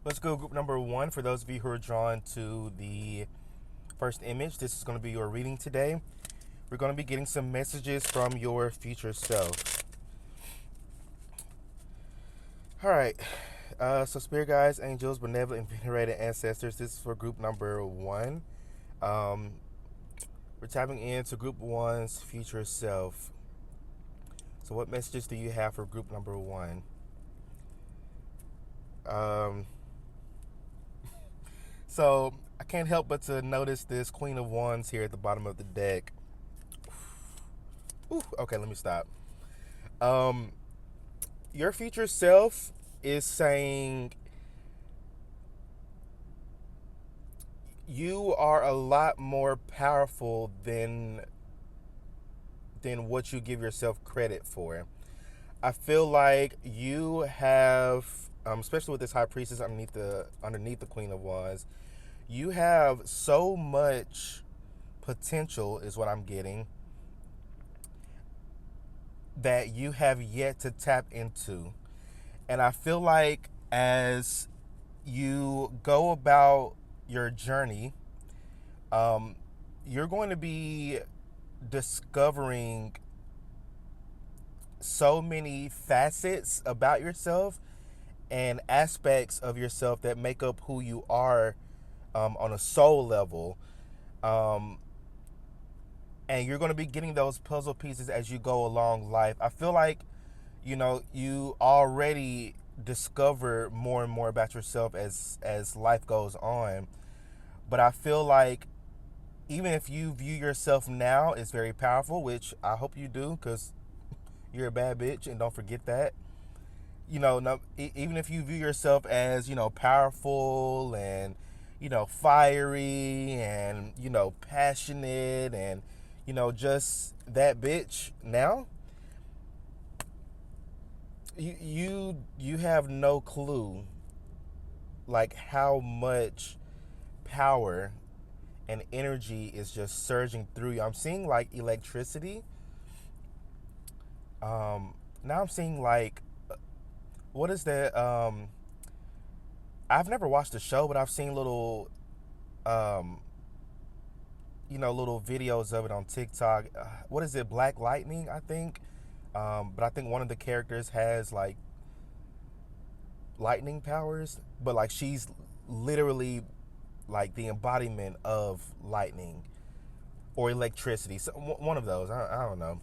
Let's go group number one. For those of you who are drawn to the first image, this is going to be your reading today. We're going to be getting some messages from your future self. All right. So spirit guides, angels, benevolent, and venerated ancestors. This is for group number one. Um, we're tapping into group one's future self. So what messages do you have for group number one? Um, so I can't help but to notice this Queen of Wands here at the bottom of the deck. Ooh, okay, let me stop. Um, your future self is saying you are a lot more powerful than what you give yourself credit for. I feel like you have, especially with this high priestess underneath the Queen of Wands, you have so much potential, is what I'm getting, that you have yet to tap into. And I feel like as you go about your journey, um, you're going to be discovering so many facets about yourself and aspects of yourself that make up who you are, on a soul level. Um, and you're going to be getting those puzzle pieces as you go along life. I feel like, you already discover more and more about yourself as life goes on. But I feel like even if you view yourself now as very powerful, which I hope you do, because you're a bad bitch, and don't forget that. No, even if you view yourself as powerful and fiery and passionate and just that bitch now, you have no clue like how much power and energy is just surging through you. I'm seeing like electricity. Now I'm seeing like, what is that? I've never watched the show, but I've seen um, little videos of it on TikTok. What is it? Black Lightning, I think. But I think one of the characters has like lightning powers, but like she's literally like the embodiment of lightning or electricity. So one of those. I don't know,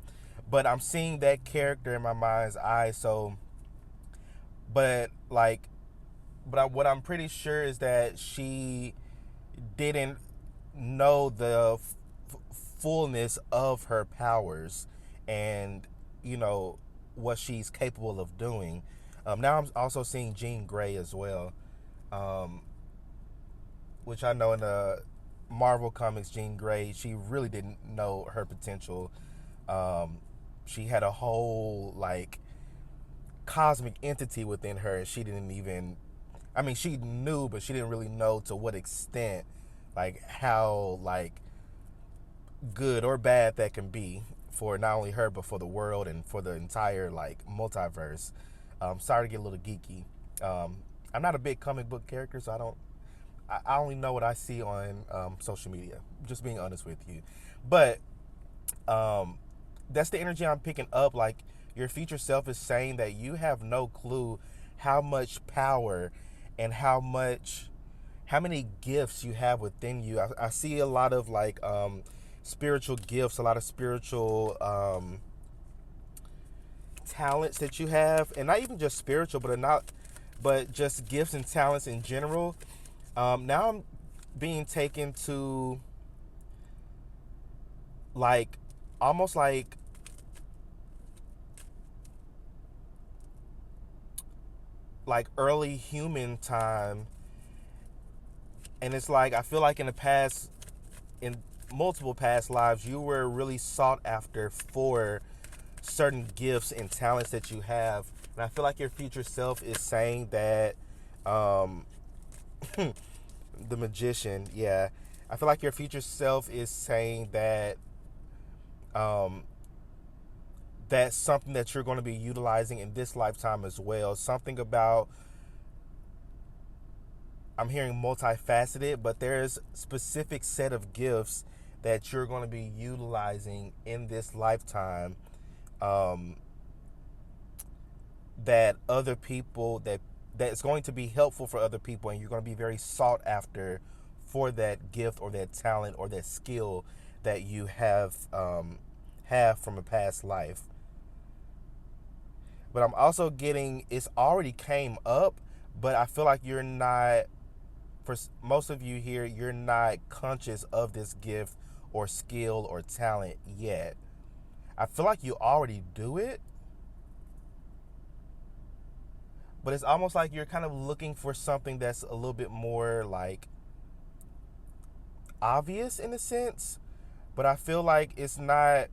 but I'm seeing that character in my mind's eye. So, but like, what I'm pretty sure is that she didn't know the fullness of her powers and what she's capable of doing. Now I'm also seeing Jean Grey as well, um, which I know in the Marvel comics, Jean Grey, she really didn't know her potential. Um, she had a whole like cosmic entity within her, and she didn't even. I mean, she knew, but she didn't really know to what extent, like how like good or bad that can be for not only her but for the world and for the entire like multiverse. Sorry to get a little geeky. I'm not a big comic book character, so I only know what I see on social media. Just being honest with you, but um, that's the energy I'm picking up. Like your future self is saying that you have no clue how much power and how many gifts you have within you. I see a lot of like spiritual gifts, a lot of spiritual talents that you have, and not even just spiritual, but just gifts and talents in general. Now I'm being taken to like almost like early human time, and it's like I feel like in multiple past lives, you were really sought after for certain gifts and talents that you have. And I feel like your future self is saying that, um, the magician, yeah. I feel like your future self is saying that, um, that's something that you're going to be utilizing in this lifetime as well. Something about I'm hearing multifaceted, but there's specific set of gifts that you're going to be utilizing in this lifetime, um, that other people that's going to be helpful for other people, and you're going to be very sought after for that gift or that talent or that skill that you have from a past life. But I'm also getting it's already came up, but I feel like you're not, for most of you here, you're not conscious of this gift or skill or talent yet. I feel like you already do it, but it's almost like you're kind of looking for something that's a little bit more like obvious in a sense. But I feel like it's not,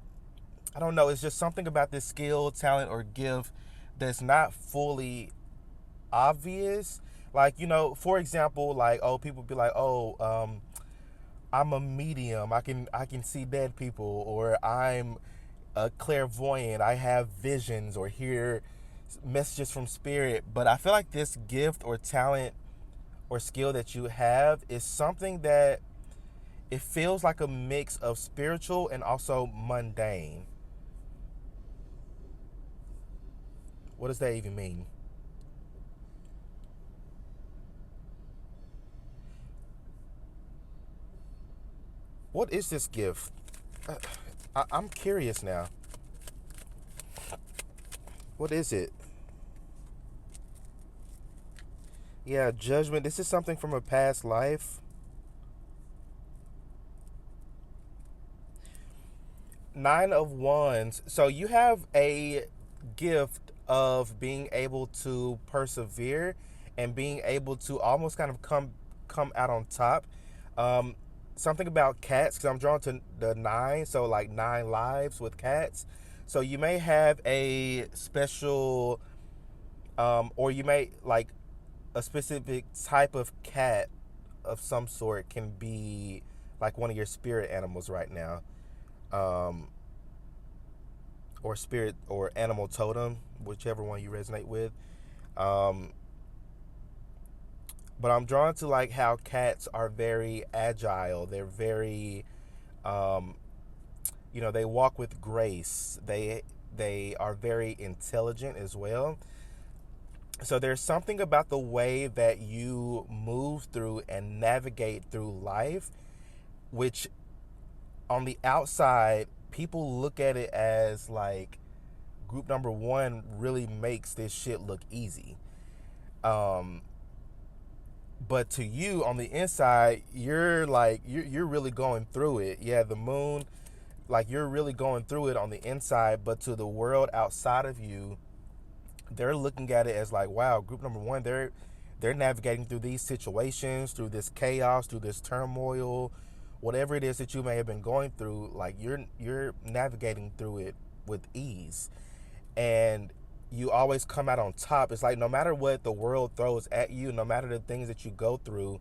I don't know, it's just something about this skill, talent, or gift that's not fully obvious. Like, for example, like, oh, people be like, oh, I'm a medium. I can see dead people, or I'm a clairvoyant. I have visions or hear messages from spirit. But I feel like this gift or talent or skill that you have is something that it feels like a mix of spiritual and also mundane. What does that even mean? What is this gift? Uh, I'm curious now. What is it? Yeah, judgment. This is something from a past life. Nine of Wands. So you have a gift of being able to persevere and being able to almost kind of come out on top. Um, Something about cats, because I'm drawn to the nine, so like nine lives with cats. So you may have a special, or you may like a specific type of cat of some sort can be like one of your spirit animals right now, um, or spirit or animal totem, whichever one you resonate with. Um, but I'm drawn to like how cats are very agile. They're very, um, they walk with grace. They are very intelligent as well. So there's something about the way that you move through and navigate through life, which on the outside, people look at it as like group number one really makes this shit look easy. Um, but to you on the inside, you're like you're really going through it. Yeah, the moon, like you're really going through it on the inside, but to the world outside of you, they're looking at it as like, wow, group number one, they're navigating through these situations, through this chaos, through this turmoil, whatever it is that you may have been going through, like you're navigating through it with ease. And you always come out on top. It's like no matter what the world throws at you, no matter the things that you go through,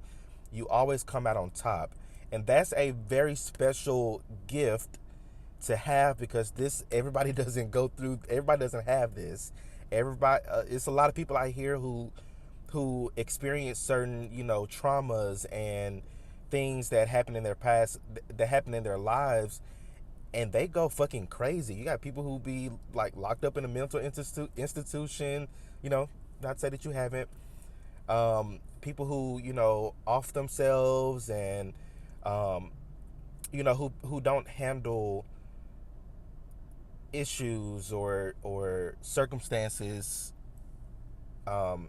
you always come out on top. And that's a very special gift to have, because this everybody doesn't go through, everybody doesn't have this. Everybody, it's a lot of people I hear who experience certain, traumas and things that happen in their past, that happen in their lives, and they go fucking crazy. You got people who be like locked up in a mental institution, not to say that you haven't. People who, off themselves, and um, who don't handle issues or circumstances, um,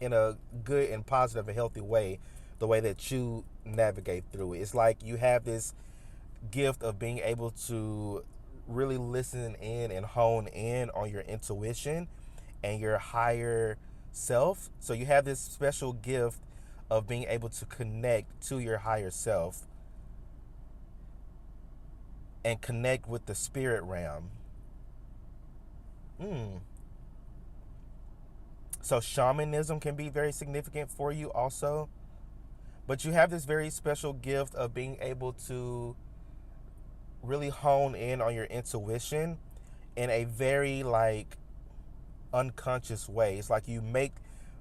in a good and positive and healthy way, the way that you navigate through it. It's like you have this gift of being able to really listen in and hone in on your intuition and your higher self. So you have this special gift of being able to connect to your higher self and connect with the spirit realm. Mm. So shamanism can be very significant for you also. But you have this very special gift of being able to really hone in on your intuition in a very like unconscious way. It's like you make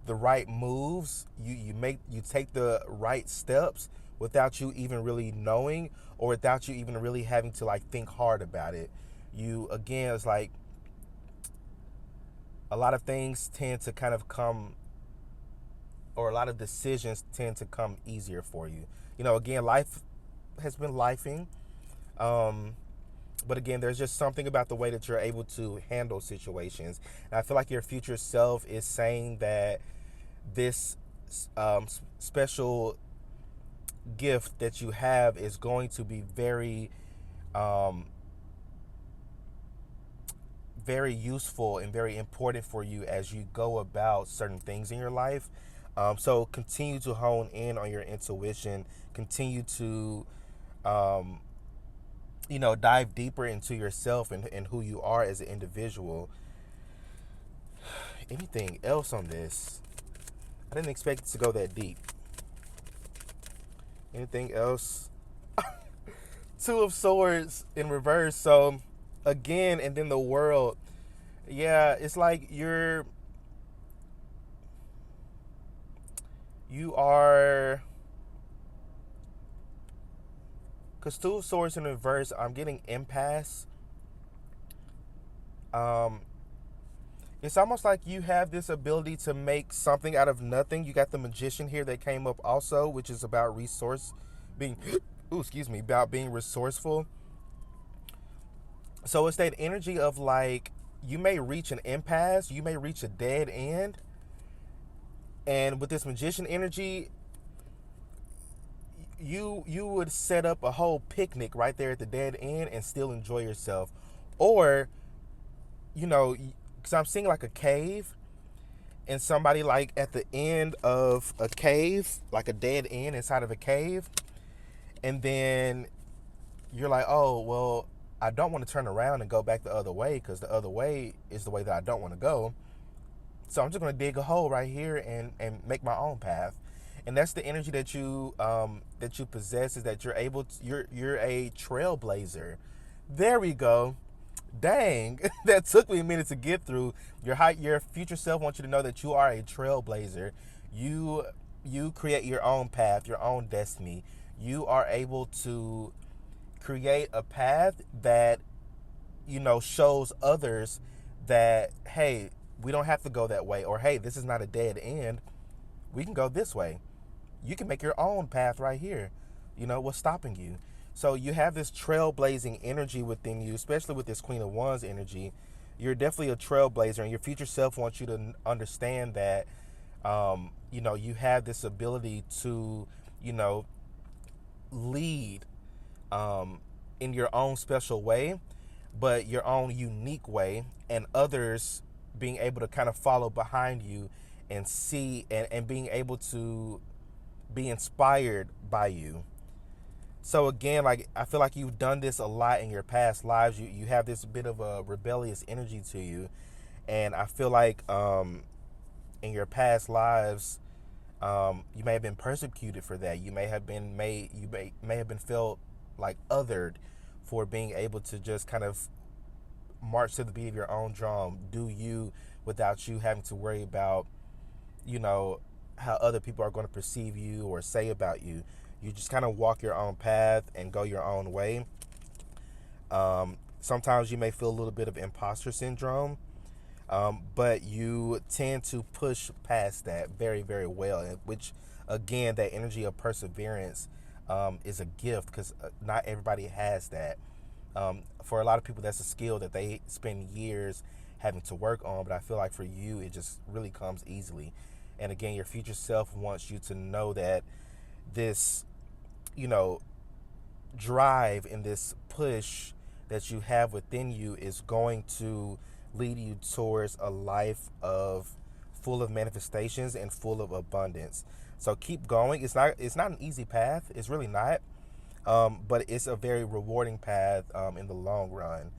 the right moves. You take the right steps without you even really knowing, or without you even really having to like think hard about it. You again, it's like a lot of things tend to kind of come, or a lot of decisions tend to come easier for you. Again, life has been lifing. Um, but again, there's just something about the way that you're able to handle situations. And I feel like your future self is saying that this special gift that you have is going to be very, um, very useful and very important for you as you go about certain things in your life. So continue to hone in on your intuition. Continue to, um, dive deeper into yourself and who you are as an individual. Anything else on this? I didn't expect it to go that deep. Anything else? Two of Swords in reverse. So again, and then the World. Yeah, it's like you are, because Two of Swords in reverse, I'm getting impasse. Um, it's almost like you have this ability to make something out of nothing. You got the Magician here that came up also, which is about being, ooh, excuse me, about being resourceful. So it's that energy of like, you may reach an impasse, you may reach a dead end, and with this Magician energy, you would set up a whole picnic right there at the dead end and still enjoy yourself. Or, because I'm seeing like a cave, and somebody like at the end of a cave, like a dead end inside of a cave, and then you're like, oh well, I don't want to turn around and go back the other way, because the other way is the way that I don't want to go. So I'm just gonna dig a hole right here and make my own path. And that's the energy that you possess, is that you're able to, you're a trailblazer. There we go. Dang, that took me a minute to get through. Your future self wants you to know that you are a trailblazer. You create your own path, your own destiny. You are able to create a path that shows others that, hey, we don't have to go that way, or hey, this is not a dead end. We can go this way. You can make your own path right here. What's stopping you? So you have this trailblazing energy within you, especially with this Queen of Wands energy. You're definitely a trailblazer, and your future self wants you to understand that, you have this ability to, lead, in your own special way, but your own unique way, and others being able to kind of follow behind you and see, and being able to be inspired by you. So again, like, I feel like you've done this a lot in your past lives. You have this bit of a rebellious energy to you, and I feel like, in your past lives, you may have been persecuted for that. You may have been made. You may have been felt like othered for being able to just kind of march to the beat of your own drum, do you, without you having to worry about, you know, how other people are going to perceive you or say about you. You just kind of walk your own path and go your own way. Sometimes you may feel a little bit of imposter syndrome, but you tend to push past that very, very well, which, again, that energy of perseverance is a gift, because not everybody has that. For a lot of people, that's a skill that they spend years having to work on, but I feel like for you, it just really comes easily. And again, your future self wants you to know that this, you know, drive and this push that you have within you is going to lead you towards a life of full of manifestations and full of abundance. So keep going. It's not an easy path. It's really not. But it's a very rewarding path in the long run.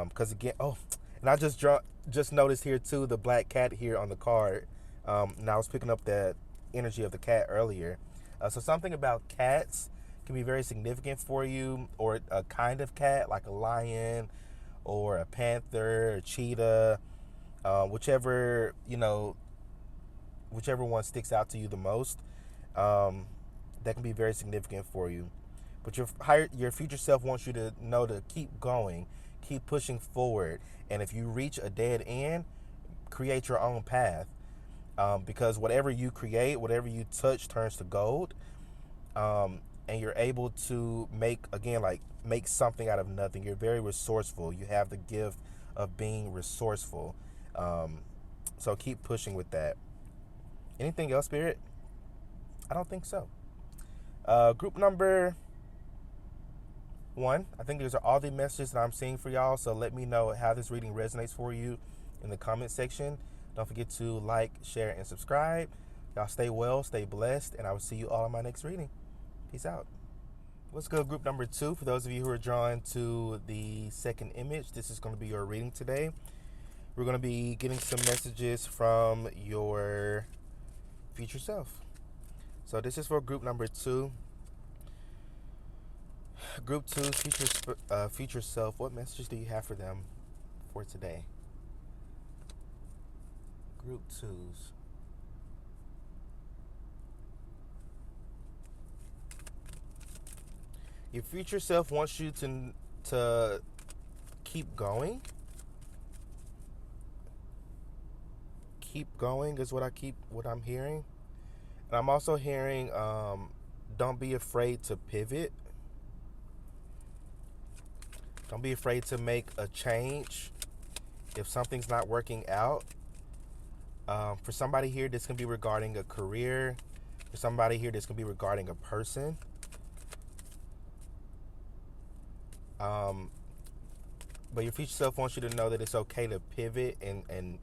Because again, oh, and I just noticed here too the black cat here on the card. And I was picking up that energy of the cat earlier. So something about cats can be very significant for you, or a kind of cat like a lion or a panther or cheetah, whichever, whichever one sticks out to you the most, um, that can be very significant for you. But your future self wants you to know to keep going, keep pushing forward, and if you reach a dead end, create your own path. Because whatever you create, whatever you touch, turns to gold. And you're able to make something out of nothing. You're very resourceful. You have the gift of being resourceful. Um, so keep pushing with that. Anything else, Spirit? I don't think so. Group number one. I think these are all the messages that I'm seeing for y'all. So let me know how this reading resonates for you in the comment section. Don't forget to like, share, and subscribe. Y'all stay well, stay blessed, and I will see you all in my next reading. Peace out. Let's go group number two. For those of you who are drawn to the second image, this is going to be your reading today. We're going to be getting some messages from your future self. So this is for group number two. Group two's future self. What messages do you have for them for today? Group twos. Your future self wants you to keep going. Keep going is what I'm hearing. And I'm also hearing don't be afraid to pivot. Don't be afraid to make a change if something's not working out. For somebody here, this can be regarding a career. For somebody here, this can be regarding a person. But your future self wants you to know that it's okay to pivot and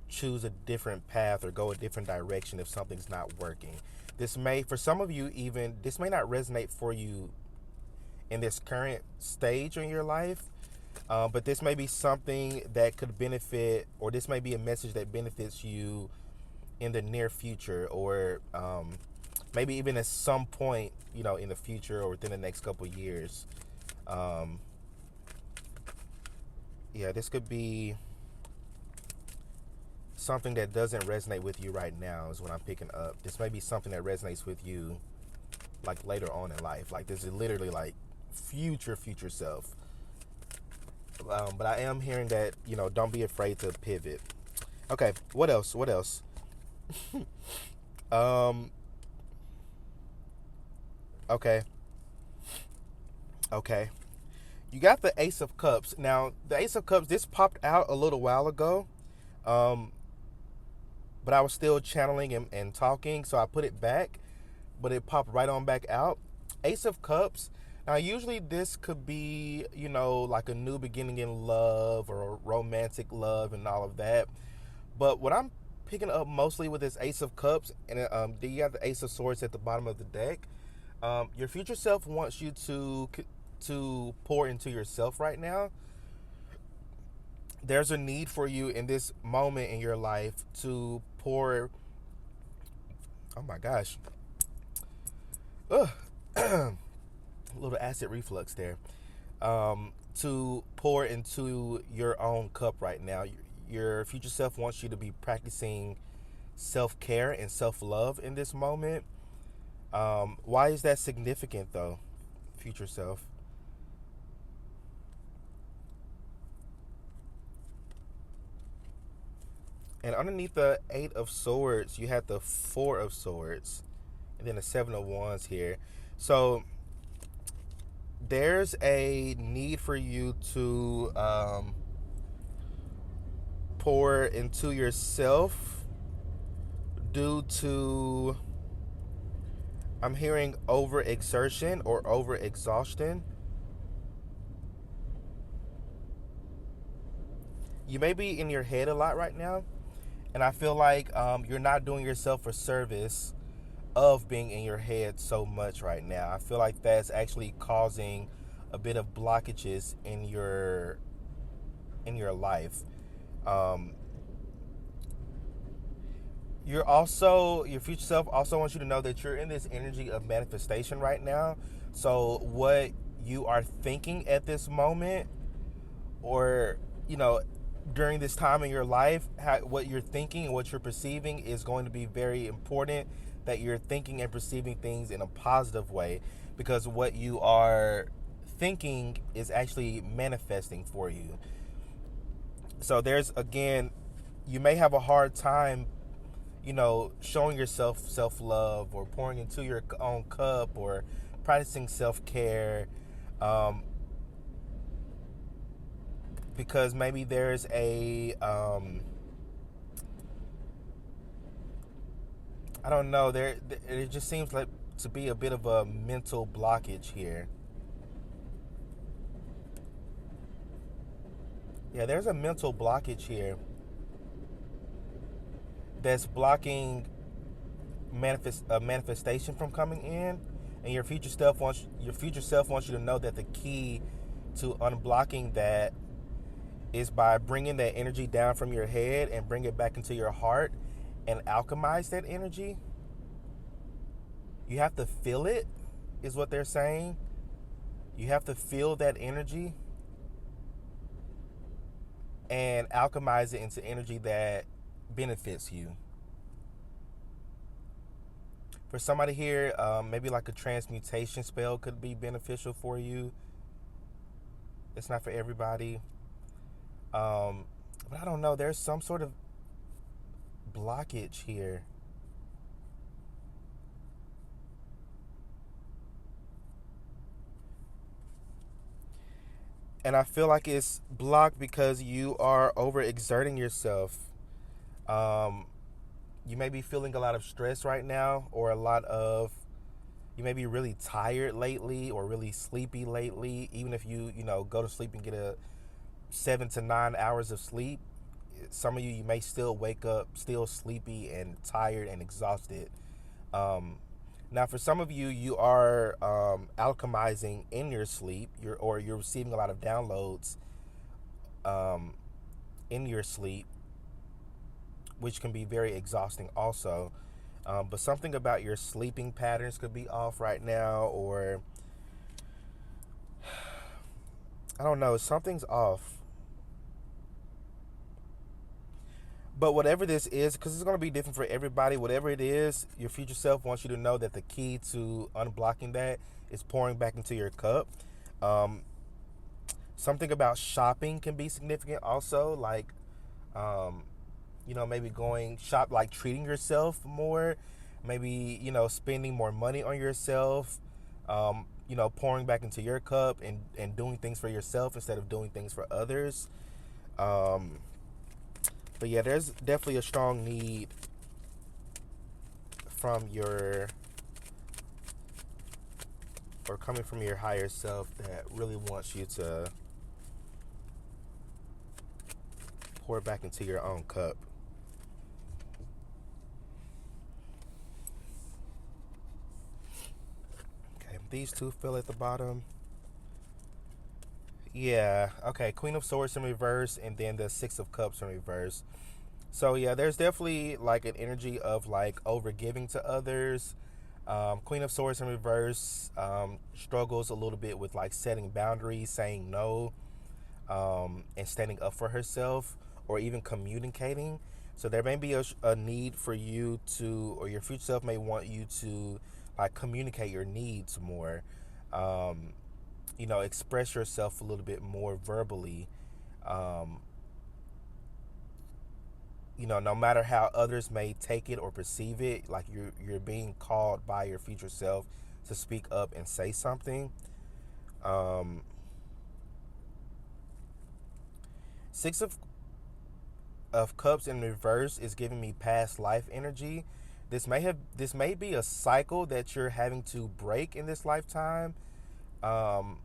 choose a different path or go a different direction if something's not working. For some of you even, this may not resonate for you in this current stage in your life, but this may be something that could benefit, or this may be a message that benefits you in the near future, or maybe even at some point, in the future or within the next couple of years. This could be something that doesn't resonate with you right now is what I'm picking up. This may be something that resonates with you like later on in life. Like this is literally like future self. But I am hearing that, don't be afraid to pivot. Okay, what else? Okay. You got the Ace of Cups. Now, the Ace of Cups, this popped out a little while ago. But I was still channeling and talking, so I put it back, but it popped right on back out. Ace of Cups. Now, usually this could be, like a new beginning in love or a romantic love and all of that. But what I'm picking up mostly with this Ace of Cups, and you have the Ace of Swords at the bottom of the deck. Your future self wants you to pour into yourself right now. There's a need for you in this moment in your life to pour. Oh my gosh. A little acid reflux there. To pour into your own cup right now. Your future self wants you to be practicing self-care and self-love in this moment. Why is that significant though, future self? And underneath the Eight of Swords, you have the Four of Swords. And then the Seven of Wands here. So there's a need for you to pour into yourself due to, I'm hearing overexertion or overexhaustion. You may be in your head a lot right now. And I feel like you're not doing yourself a service of being in your head so much right now. I feel like that's actually causing a bit of blockages in your life. Your future self also wants you to know that you're in this energy of manifestation right now. So what you are thinking at this moment, or during this time in your life, what you're thinking and what you're perceiving is going to be very important. That you're thinking and perceiving things in a positive way, because what you are thinking is actually manifesting for you. So there's, again, you may have a hard time, showing yourself self-love or pouring into your own cup or practicing self-care, um, because maybe there's I don't know, it just seems like to be a bit of a mental blockage here. Yeah, there's a mental blockage here that's blocking manifestation from coming in, and your future self wants you to know that the key to unblocking that is by bringing that energy down from your head and bring it back into your heart and alchemize that energy. You have to feel it, is what they're saying. You have to feel that energy and alchemize it into energy that benefits you. For somebody here, maybe like a transmutation spell could be beneficial for you. It's not for everybody. But I don't know. There's some sort of blockage here. And I feel like it's blocked because you are overexerting yourself. Um, you may be feeling a lot of stress right now, or you may be really tired lately or really sleepy lately. Even if you go to sleep and get a 7 to 9 hours of sleep, some of you may still wake up still sleepy and tired and exhausted. Um, Now, for some of you, you are alchemizing in your sleep, or you're receiving a lot of downloads um, in your sleep, which can be very exhausting also. But something about your sleeping patterns could be off right now, or I don't know, something's off. But whatever this is, because it's going to be different for everybody, whatever it is, your future self wants you to know that the key to unblocking that is pouring back into your cup. Um, Something about shopping can be significant also, like, um, maybe going shop, like treating yourself more, maybe, spending more money on yourself, pouring back into your cup and doing things for yourself instead of doing things for others. Um, but yeah, there's definitely a strong need from your or coming from your higher self that really wants you to pour back into your own cup. Okay, these two fill at the bottom. Yeah, okay, Queen of Swords in reverse, and then the Six of Cups in reverse. So yeah, there's definitely like an energy of like over giving to others. Queen of Swords in reverse struggles a little bit with like setting boundaries, saying no, and standing up for herself, or even communicating. So there may be a need for you to, or your future self may want you to like communicate your needs more. Um, Express yourself a little bit more verbally. Um, no matter how others may take it or perceive it, like you're being called by your future self to speak up and say something. Um, Six of Cups in reverse is giving me past life energy. This may be a cycle that you're having to break in this lifetime. Um,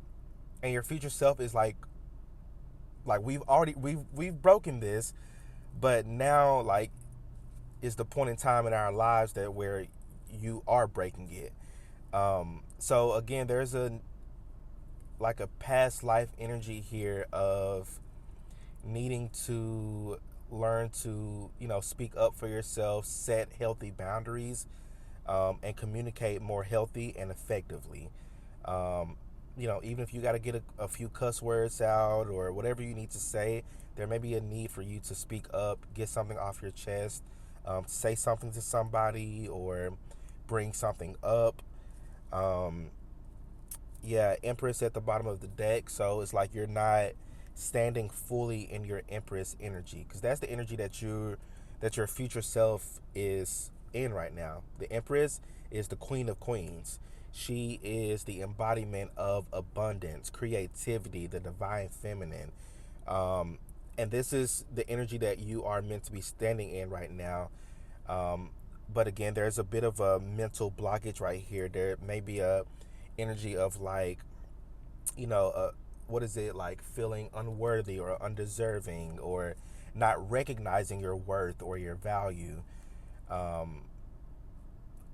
and your future self is like we've broken this, but now like is the point in time in our lives that where you are breaking it. So again, there's a past life energy here of needing to learn to speak up for yourself, set healthy boundaries, and communicate more healthy and effectively. Um, even if you got to get a few cuss words out or whatever you need to say, there may be a need for you to speak up, get something off your chest, say something to somebody or bring something up. Um, yeah, Empress at the bottom of the deck. So it's like you're not standing fully in your Empress energy, because that's the energy that your future self is in right now. The Empress is the Queen of Queens. She is the embodiment of abundance, creativity, the divine feminine. Um, and this is the energy that you are meant to be standing in right now. Um, but again, there's a bit of a mental blockage right here. There may be a energy of like, what is it, like feeling unworthy or undeserving or not recognizing your worth or your value, um,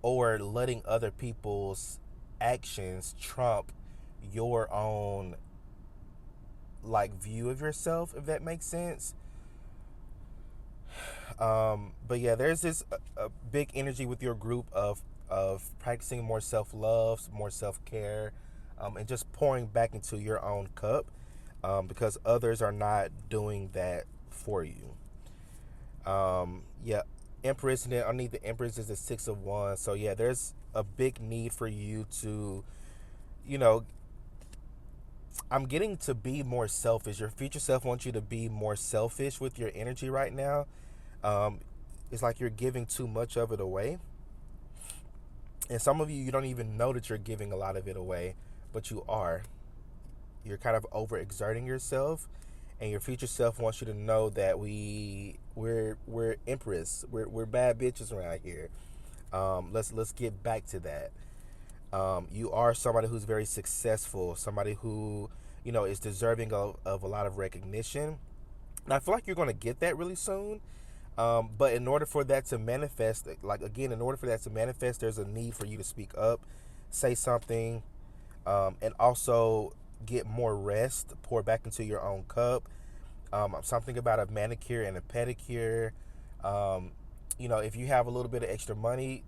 or letting other people's actions trump your own like view of yourself, if that makes sense. But yeah, there's this a big energy with your group of practicing more self love, more self care, and just pouring back into your own cup, because others are not doing that for you. Yeah, Empress, and then underneath the Empress is the Six of Wands. So yeah, there's a big need for you to, you know, I'm getting to be more selfish. Your future self wants you to be more selfish with your energy right now. Um, it's like you're giving too much of it away. And some of you, you don't even know that you're giving a lot of it away, but you are. You're kind of overexerting yourself, and your future self wants you to know that we're empress. We're bad bitches around here. Let's get back to that. You are somebody who's very successful, somebody who is deserving of a lot of recognition. And I feel like you're going to get that really soon. But in order for that to manifest, like again, in order for that to manifest, there's a need for you to speak up, say something, and also get more rest, pour back into your own cup. Something about a manicure and a pedicure. Um, if you have a little bit of extra money,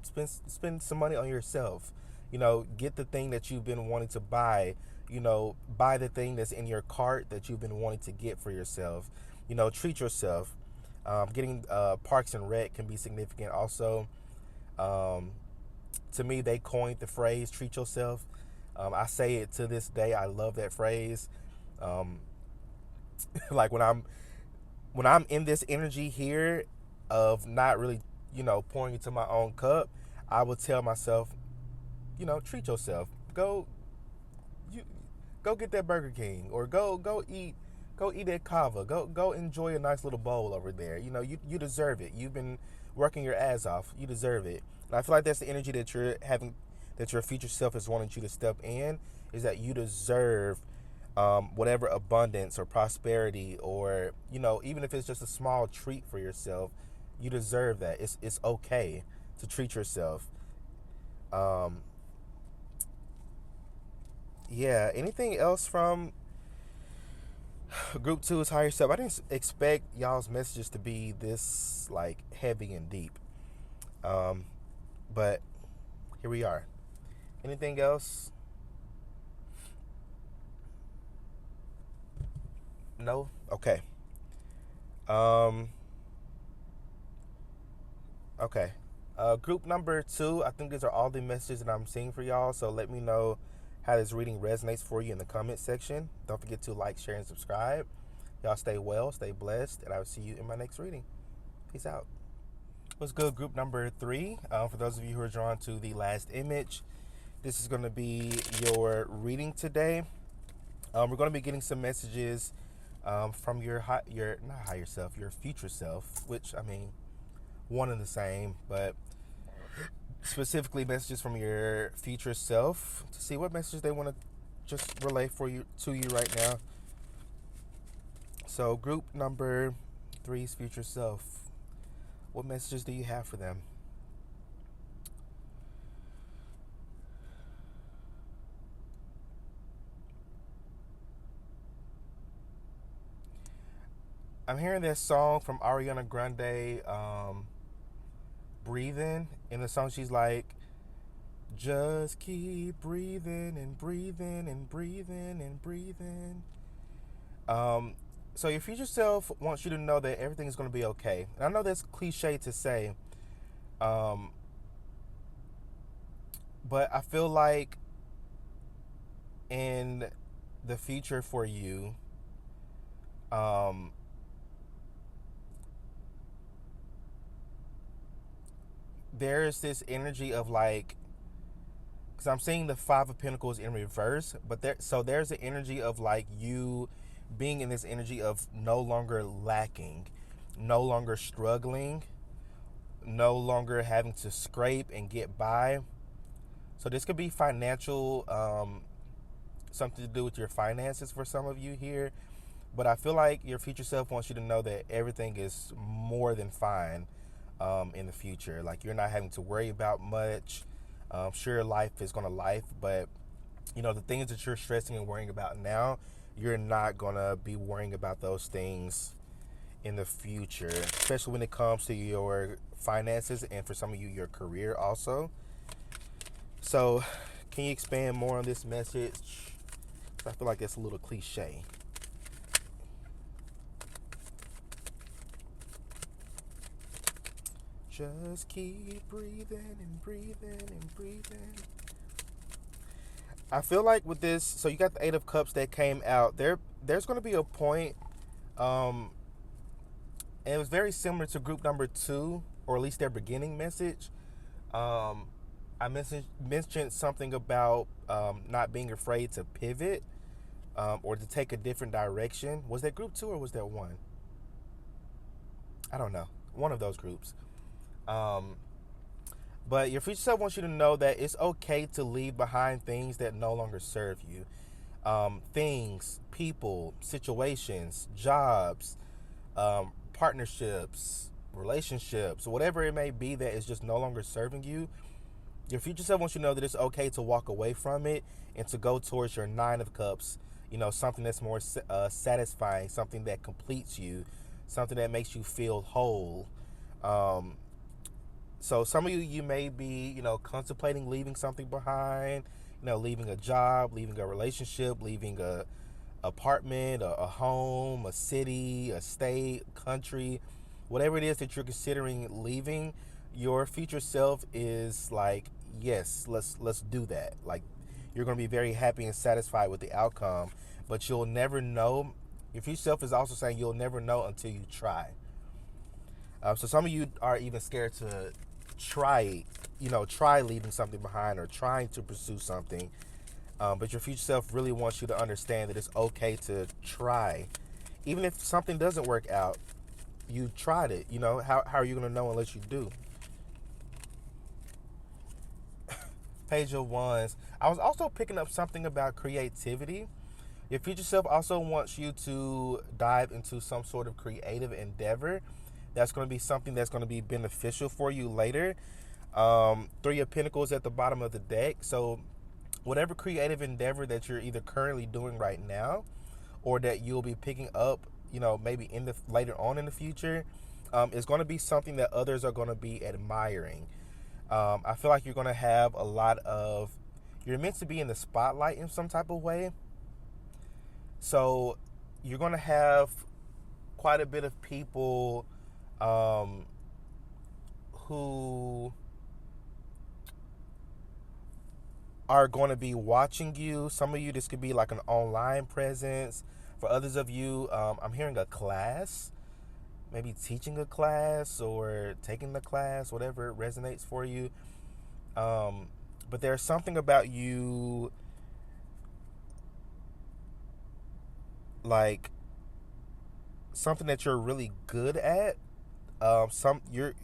spend some money on yourself. Get the thing that you've been wanting to buy. Buy the thing that's in your cart that you've been wanting to get for yourself. Treat yourself. Getting Parks and Rec can be significant also. Um, to me, they coined the phrase "treat yourself." I say it to this day. I love that phrase. Um, like when I'm in this energy here of not really, pouring into my own cup, I would tell myself, treat yourself. You go get that Burger King, or go eat at Kava. Go enjoy a nice little bowl over there. You deserve it. You've been working your ass off. You deserve it. And I feel like that's the energy that you're having, that your future self is wanting you to step in, is that you deserve whatever abundance or prosperity, or even if it's just a small treat for yourself, you deserve that. It's okay to treat yourself. Um, yeah. Anything else from Group 2 is higher self? I didn't expect y'all's messages to be this like heavy and deep. Um, but here we are. Anything else? No? Okay. Um, okay. Group number 2, I think these are all the messages that I'm seeing for y'all. So let me know how this reading resonates for you in the comment section. Don't forget to like, share, and subscribe. Y'all stay well, stay blessed, and I will see you in my next reading. Peace out. What's good, group number 3? For those of you who are drawn to the last image, this is going to be your reading today. We're going to be getting some messages from your not higher self, your future self, which I mean, one and the same, but specifically messages from your future self to see what message they want to just relay for you to you right now. So, group number 3's future self. What messages do you have for them? I'm hearing this song from Ariana Grande, "Breathing." In the song, she's like, Just keep breathing and breathing and breathing and breathing. Um, so your future self wants you to know that everything is going to be okay. And I know that's cliche to say, um, but I feel like in the future for you, um, there is this energy of like, because I'm seeing the Five of Pentacles in reverse, but there's the energy of like you being in this energy of no longer lacking, no longer struggling, no longer having to scrape and get by. So this could be financial, something to do with your finances for some of you here. But I feel like your future self wants you to know that everything is more than fine in the future. Like you're not having to worry about much. Sure, life is going to life, but the things that you're stressing and worrying about now, you're not going to be worrying about those things in the future, especially when it comes to your finances and for some of you, your career also. So, can you expand more on this message? I feel like it's a little cliche. Just keep breathing and breathing and breathing. I feel like with this, so you got the Eight of Cups that came out. There's going to be a point, and it was very similar to group number two, or at least their beginning message. I mentioned something about not being afraid to pivot or to take a different direction. Was that group two or was that one? I don't know. One of those groups. Um, but your future self wants you to know that it's okay to leave behind things that no longer serve you. Things, people, situations, jobs, partnerships, relationships, whatever it may be that is just no longer serving you. Your future self wants you to know that it's okay to walk away from it and to go towards your Nine of Cups. Something that's more satisfying, something that completes you, something that makes you feel whole. Um, so some of you may be, contemplating leaving something behind, leaving a job, leaving a relationship, leaving a apartment, a home, a city, a state, country, whatever it is that you're considering leaving. Your future self is like, yes, let's do that. Like, you're going to be very happy and satisfied with the outcome, but you'll never know. Your future self is also saying you'll never know until you try. So some of you are even scared to try, try leaving something behind or trying to pursue something. But your future self really wants you to understand that it's okay to try. Even if something doesn't work out, you tried it. How are you going to know unless you do? Page of Wands. I was also picking up something about creativity. Your future self also wants you to dive into some sort of creative endeavor. That's going to be something that's going to be beneficial for you later. Three of Pentacles at the bottom of the deck. So whatever creative endeavor that you're either currently doing right now or that you'll be picking up, maybe in the later on in the future, is going to be something that others are going to be admiring. I feel like you're going to have you're meant to be in the spotlight in some type of way. So you're going to have quite a bit of people who are going to be watching you. Some of you, this could be like an online presence. For others of you, I'm hearing a class, maybe teaching a class or taking the class, whatever resonates for you. But there's something about you, like something that you're really good at. You're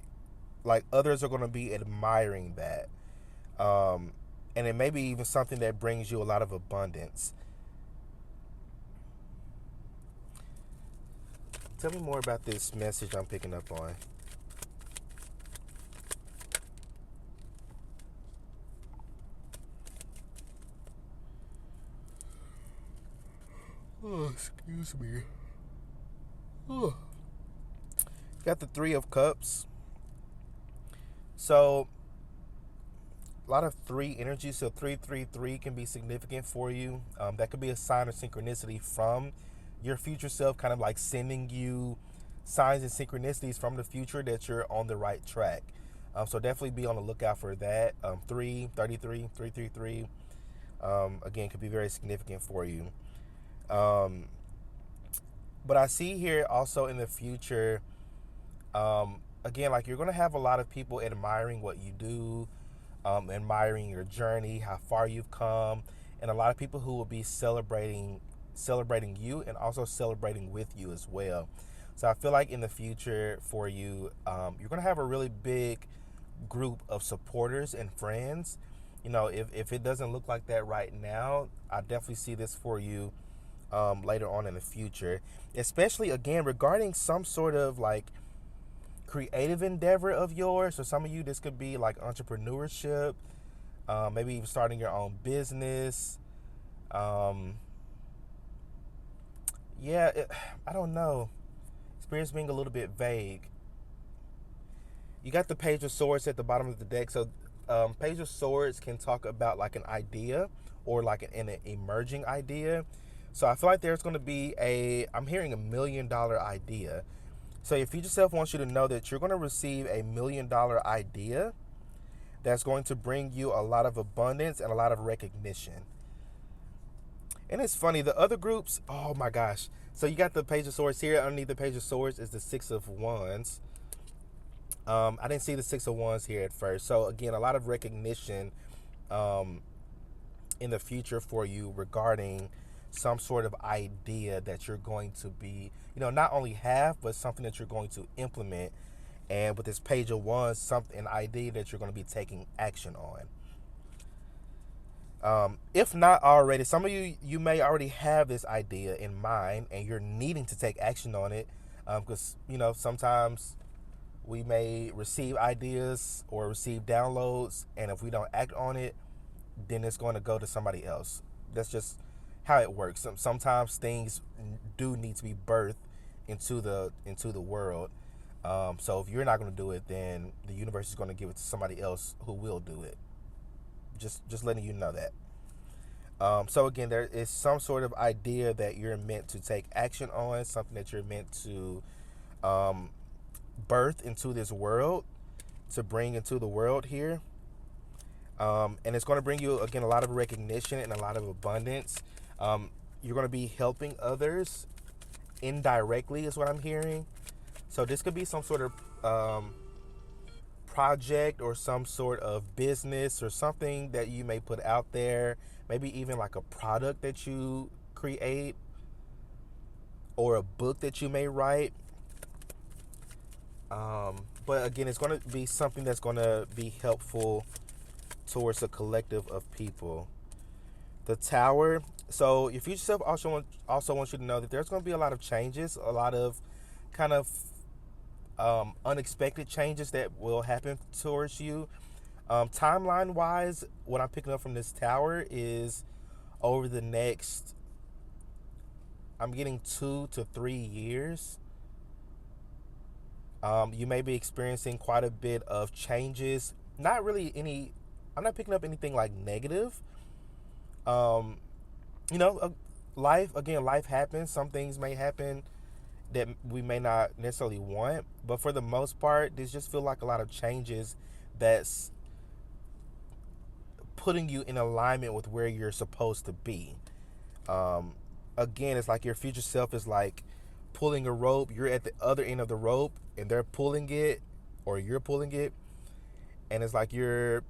like others are going to be admiring that. And it may be even something that brings you a lot of abundance. Tell me more about this message I'm picking up on. Oh, excuse me. Oh. Got the Three of Cups. So, lot of three energy. So 333 can be significant for you. That could be a sign of synchronicity from your future self, kind of like sending you signs and synchronicities from the future that you're on the right track. So definitely be on the lookout for that. 333, 333, again, could be very significant for you. Um, but I see here also in the future, again, like you're going to have a lot of people admiring what you do, admiring your journey, how far you've come, and a lot of people who will be celebrating you and also celebrating with you as well. So I feel like in the future for you, you're going to have a really big group of supporters and friends. If it doesn't look like that right now, I definitely see this for you later on in the future, especially again regarding some sort of like creative endeavor of yours. For some of you, this could be like entrepreneurship, maybe even starting your own business. Um, yeah, I don't know. Spirits being a little bit vague. You got the Page of Swords at the bottom of the deck. So, Page of Swords can talk about like an idea or like an emerging idea. So I feel like there's going to be I'm hearing $1 million idea. So your future self wants you to know that you're going to receive $1 million idea that's going to bring you a lot of abundance and a lot of recognition. And it's funny, the other groups, oh my gosh. So you got the Page of Swords here. Underneath the Page of Swords is the Six of Wands. I didn't see the Six of Wands here at first. So again, a lot of recognition in the future for you regarding some sort of idea that you're going to be, not only have, but something that you're going to implement. And with this Page of Wands, an idea that you're going to be taking action on. If not already, some of you may already have this idea in mind and you're needing to take action on it, because sometimes we may receive ideas or receive downloads, and if we don't act on it, then it's going to go to somebody else. That's just how it works. Sometimes things do need to be birthed into the world. So if you're not going to do it, then the universe is going to give it to somebody else who will do it. Just letting you know that. So again, there is some sort of idea that you're meant to take action on, something that you're meant to birth into this world, to bring into the world here. And it's going to bring you, again, a lot of recognition and a lot of abundance. You're going to be helping others indirectly is what I'm hearing. So this could be some sort of project or some sort of business or something that you may put out there, maybe even like a product that you create or a book that you may write. But again, it's going to be something that's going to be helpful towards a collective of people. The Tower. So your future self also wants you to know that there's going to be a lot of changes, a lot of kind of unexpected changes that will happen towards you. Timeline wise, what I'm picking up from this Tower is over the next, I'm getting 2 to 3 years. You may be experiencing quite a bit of changes. Not really I'm not picking up anything like negative. Life happens. Some things may happen that we may not necessarily want, but for the most part, this just feel like a lot of changes that's putting you in alignment with where you're supposed to be. Again, it's like your future self is like pulling a rope. You're at the other end of the rope and they're pulling it, or you're pulling it, and it's like you're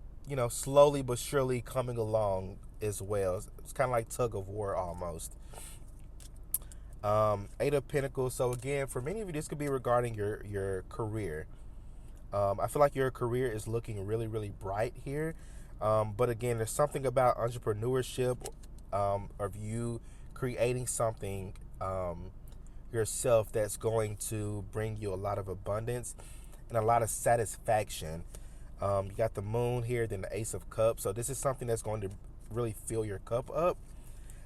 slowly but surely coming along as well. It's kind of like tug of war almost. Eight of Pentacles. So again, for many of you, this could be regarding your career. I feel like your career is looking really, really bright here. But again, there's something about entrepreneurship, of you creating something yourself that's going to bring you a lot of abundance and a lot of satisfaction. You got the Moon here, then the Ace of Cups. So this is something that's going to really fill your cup up.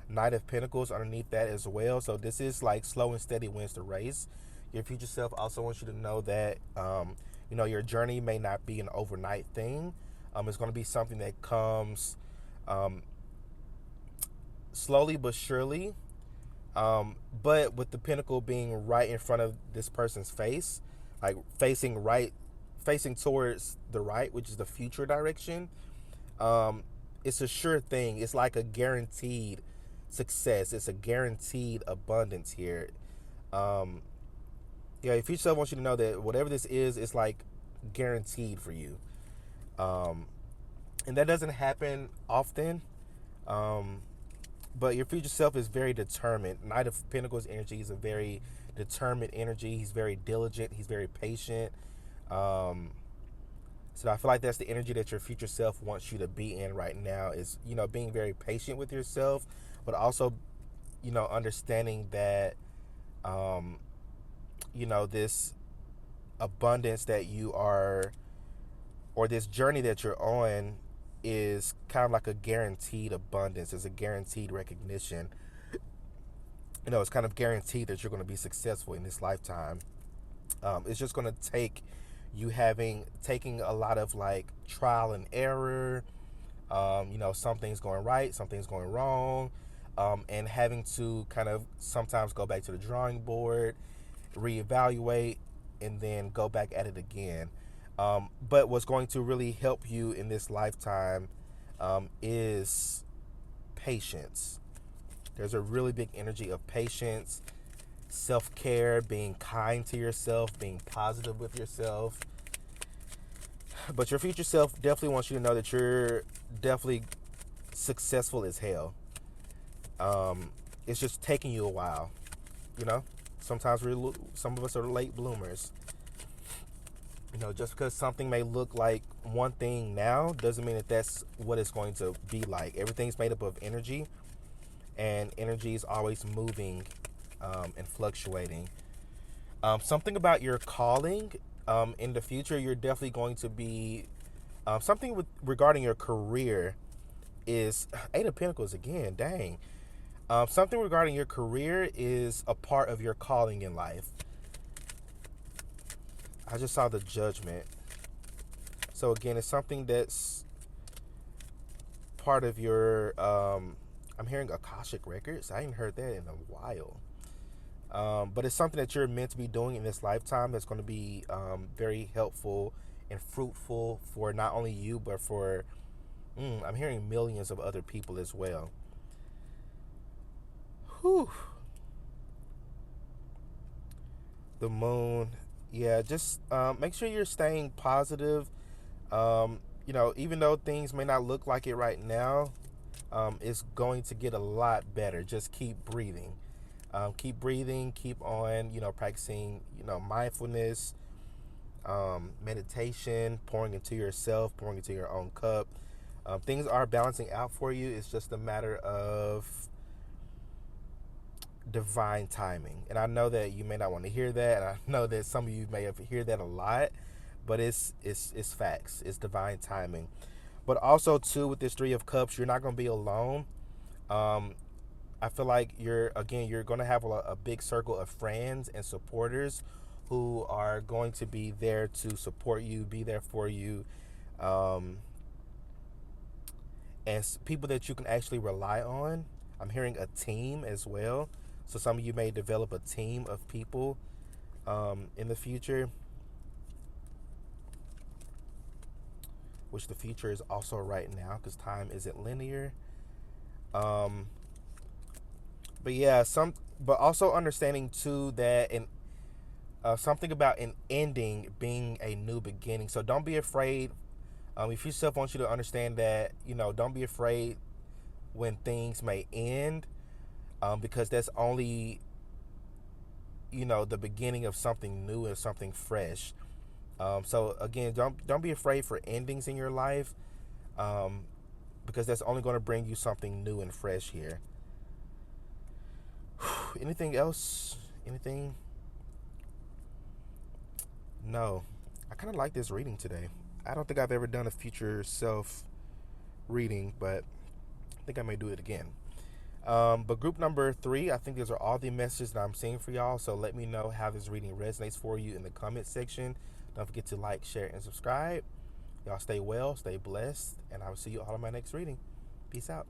Knight of Pentacles underneath that as well. So this is like slow and steady wins the race. Your future self also wants you to know that your journey may not be an overnight thing. It's going to be something that comes um, slowly but surely. But with the pinnacle being right in front of this person's face, like facing towards the right, which is the future direction, um, it's a sure thing. It's like a guaranteed success. It's a guaranteed abundance here. Um, yeah, your future self wants you to know that whatever this is, it's like guaranteed for you. Um, and that doesn't happen often. Um, but your future self is very determined. Knight of Pentacles energy is a very determined energy. He's very diligent. He's very patient. Um, so I feel like that's the energy that your future self wants you to be in right now. Is being very patient with yourself, but also understanding that this abundance that you are, or this journey that you're on, is kind of like a guaranteed abundance. It's a guaranteed recognition. It's kind of guaranteed that you're going to be successful in this lifetime. It's just going to take you taking a lot of like trial and error. Something's going right, something's going wrong, and having to kind of sometimes go back to the drawing board, reevaluate, and then go back at it again. But what's going to really help you in this lifetime is patience. There's a really big energy of patience, self-care, being kind to yourself, being positive with yourself. But your future self definitely wants you to know that you're definitely successful as hell. It's just taking you a while, you know. Sometimes some of us are late bloomers. Just because something may look like one thing now doesn't mean that that's what it's going to be like. Everything's made up of energy, and energy is always moving and fluctuating. Something about your calling in the future, you're definitely going to be something regarding your career is Eight of Pentacles again. Dang. Something regarding your career is a part of your calling in life. I just saw the Judgment. So again, it's something that's part of your. I'm hearing Akashic records. I ain't heard that in a while. But it's something that you're meant to be doing in this lifetime that's going to be very helpful and fruitful for not only you, but for, I'm hearing millions of other people as well. Whew. The Moon. Yeah, just make sure you're staying positive. Even though things may not look like it right now, it's going to get a lot better. Just keep breathing. Keep breathing, keep on, practicing, mindfulness, meditation, pouring into yourself, pouring into your own cup. Things are balancing out for you. It's just a matter of divine timing. And I know that you may not want to hear that. And I know that some of you may have heard that a lot, but it's facts. It's divine timing. But also too, with this Three of Cups, you're not going to be alone. I feel like you're going to have a big circle of friends and supporters who are going to be there to support you, be there for you, and people that you can actually rely on. I'm hearing a team as well. So some of you may develop a team of people in the future, which the future is also right now because time isn't linear. But yeah, but also understanding too that something about an ending being a new beginning. So don't be afraid. If yourself wants you to understand that, don't be afraid when things may end, because that's only, the beginning of something new and something fresh. So again, don't be afraid for endings in your life, because that's only going to bring you something new and fresh here. Anything else? Anything? No. I kind of like this reading today. I don't think I've ever done a future self reading, but I think I may do it again. But group number 3, I think these are all the messages that I'm seeing for y'all. So let me know how this reading resonates for you in the comment section. Don't forget to like, share, and subscribe. Y'all stay well, stay blessed, and I will see you all in my next reading. Peace out.